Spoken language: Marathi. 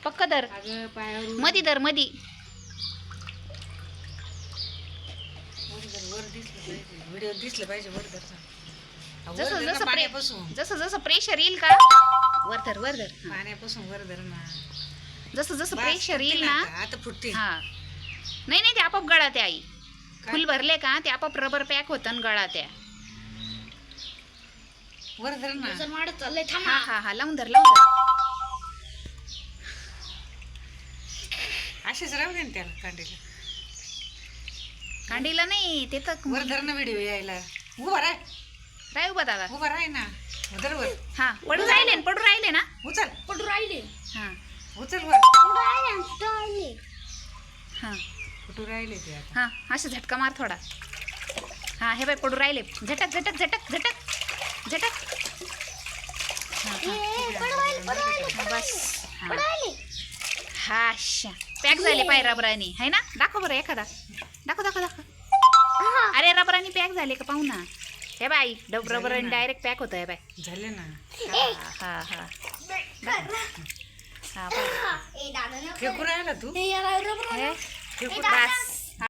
पक्क धर. अगं पायावर मधी धर मधी. वर दिसलं पाहिजे, व्हिडिओ दिसलं पाहिजे. वर धर. जसं जसं पाण्यापासून जसं जसं प्रेशर येईल का वर धर वर धर. पाण्यापासून वर धर ना. जसं जसं बस, प्रेशर येईल फुटतील ना. आता फुटतील. हा नाही नाही ते आपोआप गळा ते आई. काय? फुल भरले का ते आपोआप रबर पॅक होतं आणि गळा त्या. वर धर ना. वाढत चाललंय हा थांबा. हा हा लावून धर लावून धर. असेच राहू दे ना त्याला कांडीला. कांडीला नाही ते तर वर धर ना व्हिडिओ यायला. उभा राह. राय उभा दादा. उभा राह ना. धर वर. हा पडू राहिले ना पडू राहिले ना. उचल. पडू राहिले. हा उचल वर. पडू राहिले. हा कुठं राहिले ते आता. हा असे झटका मार थोडा. हा हे बाय पडू राहिले. झटक झटक झटक झटक झटक. हा बस. हा हा अच्छा पॅक झाले पाय रबरानी है ना. दाखव बरं एखादा. दाखव दाखव दाखव. अरे रबरानी पॅक झाले का पाहू ना. हे बाई रबरानी डायरेक्ट पॅक होतं. हे बाय झाले ना. हा हा हा हा फेकू राहिला तू. हे फेकू बस